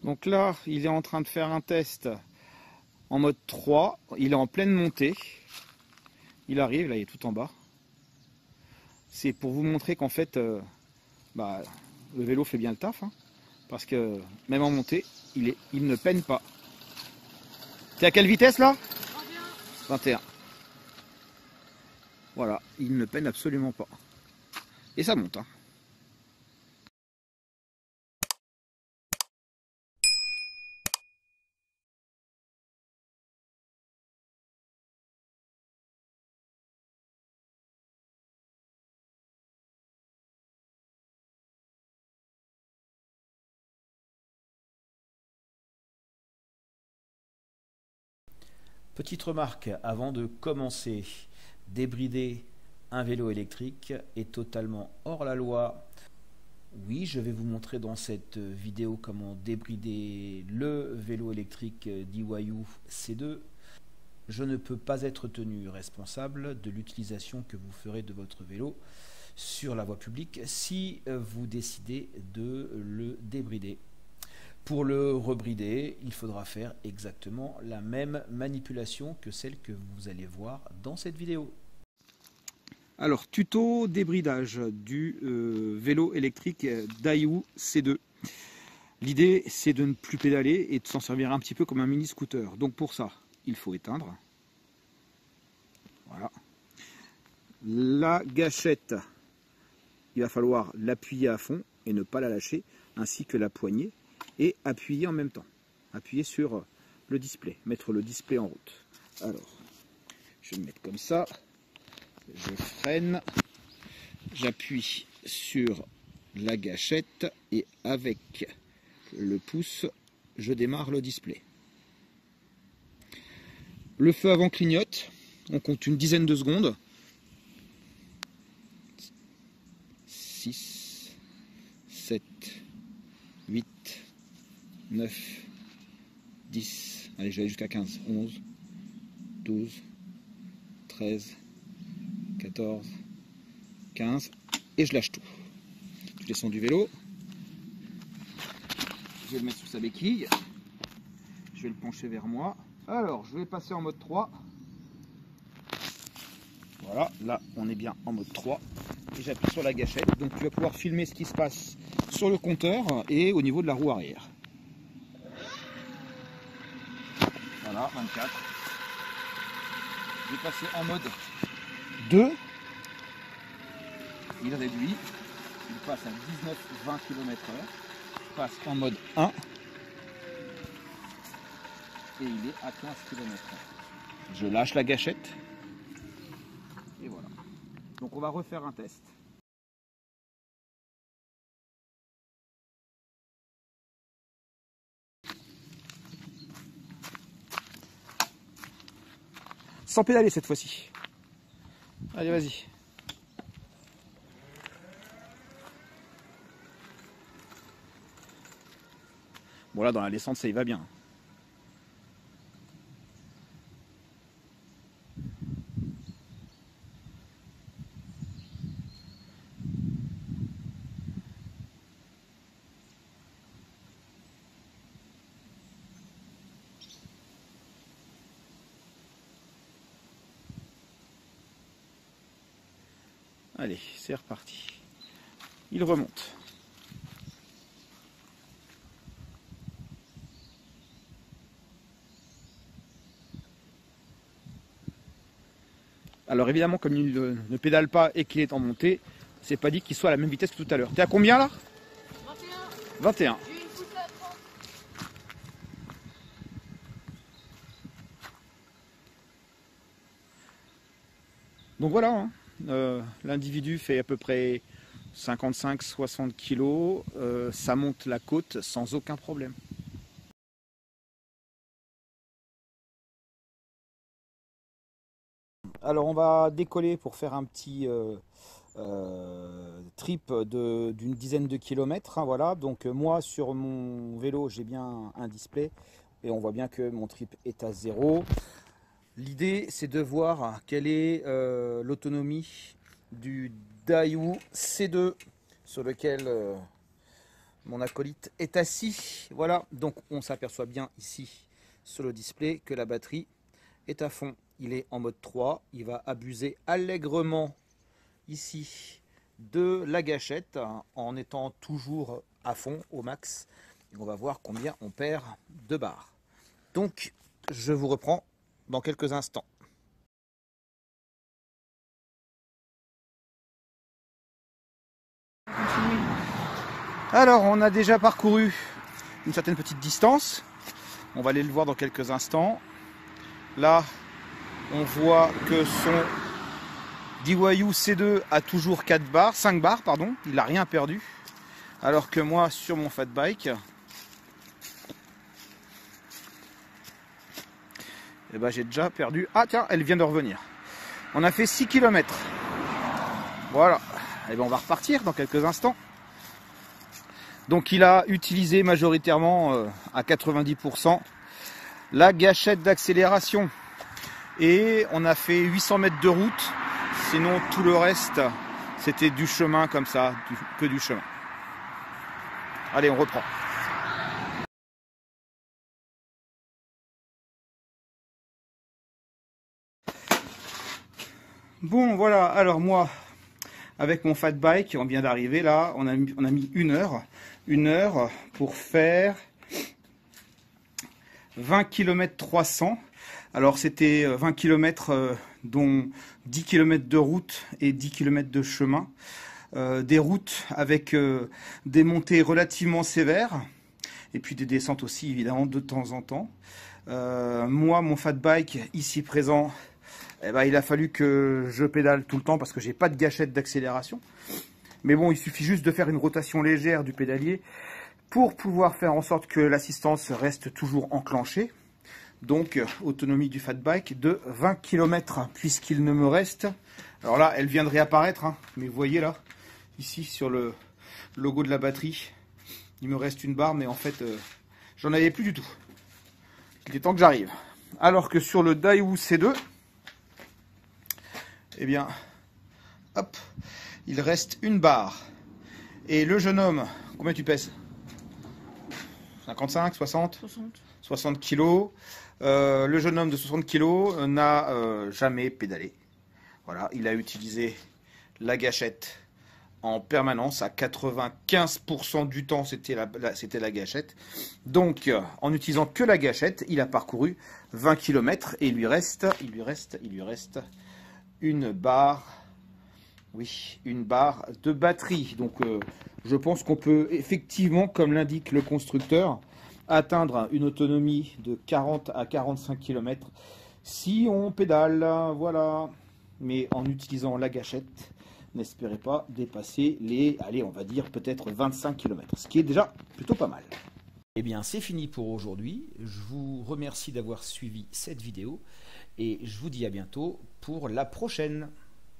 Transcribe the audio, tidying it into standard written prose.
Donc là, il est en train de faire un test en mode 3. Il est en pleine montée. Il arrive, là il est tout en bas. C'est pour vous montrer qu'en fait, le vélo fait bien le taf. Hein, parce que même en montée, il ne peine pas. T'es à quelle vitesse là? 21. Voilà, il ne peine absolument pas. Et ça monte. Hein. Petite remarque avant de commencer, débrider un vélo électrique est totalement hors la loi. Oui, je vais vous montrer dans cette vidéo comment débrider le vélo électrique d'Iwayu C2. Je ne peux pas être tenu responsable de l'utilisation que vous ferez de votre vélo sur la voie publique si vous décidez de le débrider. Pour le rebrider, il faudra faire exactement la même manipulation que celle que vous allez voir dans cette vidéo. Alors, tuto débridage du vélo électrique Daiwu C2. L'idée, c'est de ne plus pédaler et de s'en servir un petit peu comme un mini scooter. Donc pour ça, il faut éteindre. Voilà. La gâchette, il va falloir l'appuyer à fond et ne pas la lâcher, ainsi que la poignée. Et appuyer en même temps. Appuyer sur le display. Mettre le display en route. Alors, je vais me mettre comme ça. Je freine. J'appuie sur la gâchette. Et avec le pouce, je démarre le display. Le feu avant clignote. On compte une dizaine de secondes. 6, 7, 8, 9, 10, allez je vais aller jusqu'à 15, 11, 12, 13, 14, 15, et je lâche tout. Je descends du vélo, je vais le mettre sous sa béquille, je vais le pencher vers moi. Alors je vais passer en mode 3. Voilà, là on est bien en mode 3. Et j'appuie sur la gâchette, donc tu vas pouvoir filmer ce qui se passe sur le compteur et au niveau de la roue arrière. Voilà, 24. Je vais passer en mode 2. Il réduit. Il passe à 19-20 km/h. Je passe en mode 1. Et il est à 15 km/h. Je lâche la gâchette. Et voilà. Donc on va refaire un test. Sans pédaler cette fois-ci. Allez, vas-y. Bon là dans la descente ça y va bien. Allez, c'est reparti. Il remonte. Alors évidemment, comme il ne pédale pas et qu'il est en montée, c'est pas dit qu'il soit à la même vitesse que tout à l'heure. T'es à combien là? 21. 21. J'ai une poussée à 30. Donc voilà, hein. L'individu fait à peu près 55-60 kg. Ça monte la côte sans aucun problème. Alors on va décoller pour faire un petit trip d'une dizaine de kilomètres. Hein, voilà. Donc moi sur mon vélo j'ai bien un display et on voit bien que mon trip est à 0. L'idée c'est de voir quelle est l'autonomie du Daiwu C2 sur lequel Mon acolyte est assis. Voilà, donc on s'aperçoit bien ici sur le display que la batterie est à fond. Il est en mode 3. Il va abuser allègrement ici de la gâchette en étant toujours à fond au max. Et on va voir combien on perd de barres. Donc je vous reprends dans quelques instants. Alors on a déjà parcouru une certaine petite distance. On va aller le voir dans quelques instants. Là on voit que son DYU C2 a toujours 5 barres, pardon. Il n'a rien perdu. Alors que moi sur mon fat bike, eh ben, j'ai déjà perdu. Ah tiens, elle vient de revenir. On a fait 6 km. Voilà. Et ben, on va repartir dans quelques instants. Donc il a utilisé majoritairement à 90% la gâchette d'accélération. Et on a fait 800 mètres de route. Sinon tout le reste c'était du chemin comme ça, que du chemin. Allez, on reprend. Bon voilà, alors moi avec mon fat bike, on vient d'arriver là, on a mis une heure pour faire 20 km 300. Alors c'était 20 km dont 10 km de route et 10 km de chemin. Des routes avec des montées relativement sévères et puis des descentes aussi évidemment de temps en temps. Moi, mon fat bike ici présent, eh ben, il a fallu que je pédale tout le temps parce que j'ai pas de gâchette d'accélération. Mais bon, il suffit juste de faire une rotation légère du pédalier pour pouvoir faire en sorte que l'assistance reste toujours enclenchée. Donc, autonomie du fat bike de 20 km puisqu'il ne me reste... Alors là, elle vient de réapparaître, hein, mais vous voyez là, ici sur le logo de la batterie, il me reste une barre, mais en fait, j'en avais plus du tout. Il est temps que j'arrive. Alors que sur le DYU C2, eh bien, hop, il reste une barre. Et le jeune homme, combien tu pèses? 55, 60 60 kilos. Le jeune homme de 60 kilos n'a jamais pédalé. Voilà, il a utilisé la gâchette en permanence. À 95% du temps, c'était la gâchette. Donc, en utilisant que la gâchette, il a parcouru 20 km et il lui reste une barre. Oui, une barre de batterie. Donc, je pense qu'on peut effectivement, comme l'indique le constructeur, atteindre une autonomie de 40 à 45 km si on pédale. Voilà. Mais en utilisant la gâchette, n'espérez pas dépasser les, allez, on va dire peut-être 25 km, ce qui est déjà plutôt pas mal. Eh bien, c'est fini pour aujourd'hui. Je vous remercie d'avoir suivi cette vidéo et je vous dis à bientôt pour la prochaine.